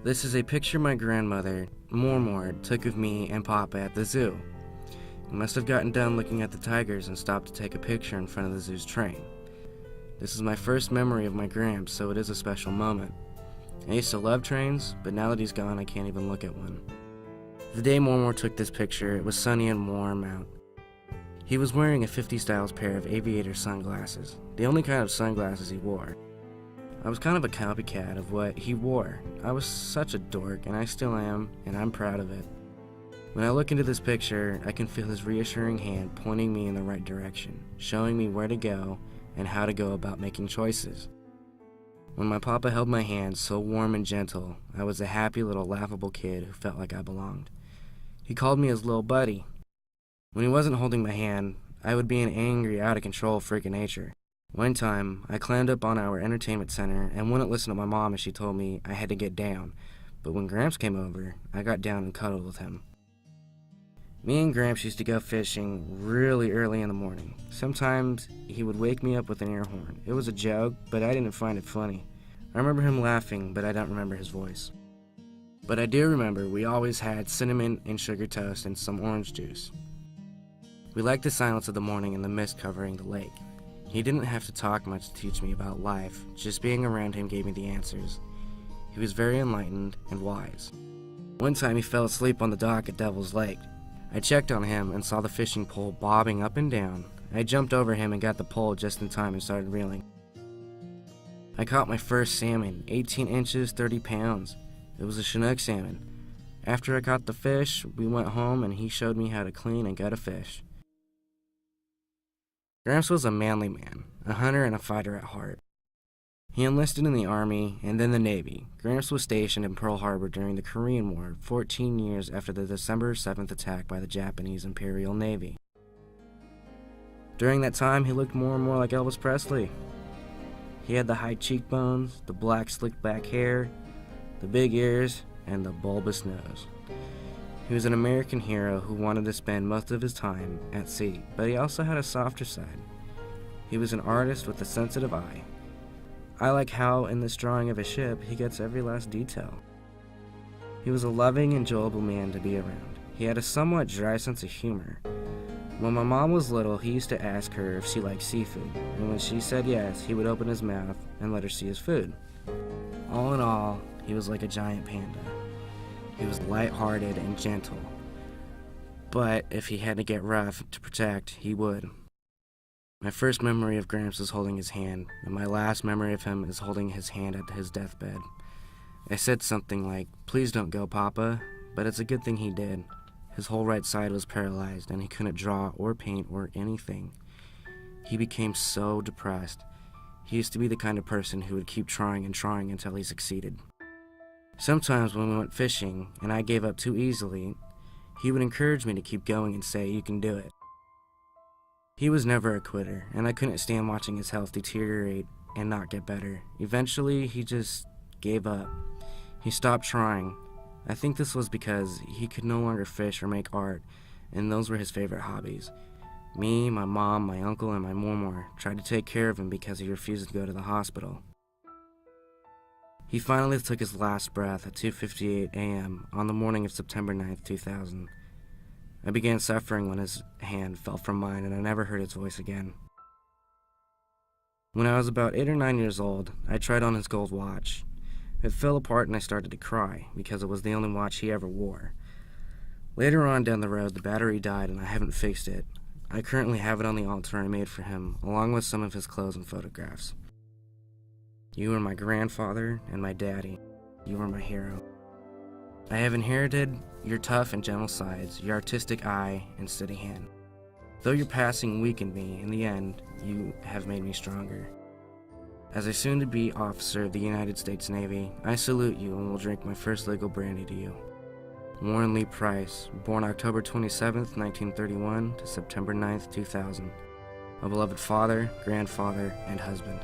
This is a picture my grandmother, Mormor, took of me and Poppa at the zoo. We must have gotten done looking at the tigers and stopped to take a picture in front of the zoo's train. This is my first memory of my Gramps, so it is a special moment. I used to love trains, but now that he's gone, I can't even look at one. The day Mormor took this picture, it was sunny and warm out. He was wearing a 50s styles pair of aviator sunglasses, the only kind of sunglasses he wore. I was kind of a copycat of what he wore. I was such a dork, and I still am, and I'm proud of it. When I look into this picture, I can feel his reassuring hand pointing me in the right direction, showing me where to go and how to go about making choices. When my papa held my hand so warm and gentle, I was a happy little laughable kid who felt like I belonged. He called me his little buddy. When he wasn't holding my hand, I would be an angry, out-of-control freak of nature. One time, I climbed up on our entertainment center and wouldn't listen to my mom as she told me I had to get down, but when Gramps came over, I got down and cuddled with him. Me and Gramps used to go fishing really early in the morning. Sometimes he would wake me up with an air horn. It was a joke, but I didn't find it funny. I remember him laughing, but I don't remember his voice. But I do remember we always had cinnamon and sugar toast and some orange juice. We liked the silence of the morning and the mist covering the lake. He didn't have to talk much to teach me about life. Just being around him gave me the answers. He was very enlightened and wise. One time he fell asleep on the dock at Devil's Lake. I checked on him and saw the fishing pole bobbing up and down. I jumped over him and got the pole just in time and started reeling. I caught my first salmon, 18 inches, 30 pounds. It was a Chinook salmon. After I caught the fish, we went home and he showed me how to clean and gut a fish. Gramps was a manly man, a hunter and a fighter at heart. He enlisted in the Army and then the Navy. Gramps was stationed in Pearl Harbor during the Korean War, 14 years after the December 7th attack by the Japanese Imperial Navy. During that time, he looked more and more like Elvis Presley. He had the high cheekbones, the black slicked back hair, the big ears, and the bulbous nose. He was an American hero who wanted to spend most of his time at sea, but he also had a softer side. He was an artist with a sensitive eye. I like how, in this drawing of a ship, he gets every last detail. He was a loving, enjoyable man to be around. He had a somewhat dry sense of humor. When my mom was little, he used to ask her if she liked seafood, and when she said yes, he would open his mouth and let her see his food. All in all, he was like a giant panda. He was light-hearted and gentle, but if he had to get rough to protect, he would. My first memory of Gramps is holding his hand, and my last memory of him is holding his hand at his deathbed. I said something like, "Please don't go, Papa," but it's a good thing he did. His whole right side was paralyzed, and he couldn't draw or paint or anything. He became so depressed. He used to be the kind of person who would keep trying and trying until he succeeded. Sometimes when we went fishing, and I gave up too easily, he would encourage me to keep going and say, "You can do it." He was never a quitter, and I couldn't stand watching his health deteriorate and not get better. Eventually, he just gave up. He stopped trying. I think this was because he could no longer fish or make art, and those were his favorite hobbies. Me, my mom, my uncle, and my mormor tried to take care of him because he refused to go to the hospital. He finally took his last breath at 2:58 a.m. on the morning of September 9th, 2000. I began suffering when his hand fell from mine, and I never heard his voice again. When I was about 8 or 9 years old, I tried on his gold watch. It fell apart and I started to cry because it was the only watch he ever wore. Later on down the road, the battery died and I haven't fixed it. I currently have it on the altar I made for him, along with some of his clothes and photographs. You were my grandfather and my daddy. You were my hero. I have inherited your tough and gentle sides, your artistic eye and steady hand. Though your passing weakened me, in the end, you have made me stronger. As a soon-to-be officer of the United States Navy, I salute you and will drink my first legal brandy to you. Warren Lee Price, born October 27th, 1931 to September 9th, 2000. A beloved father, grandfather, and husband.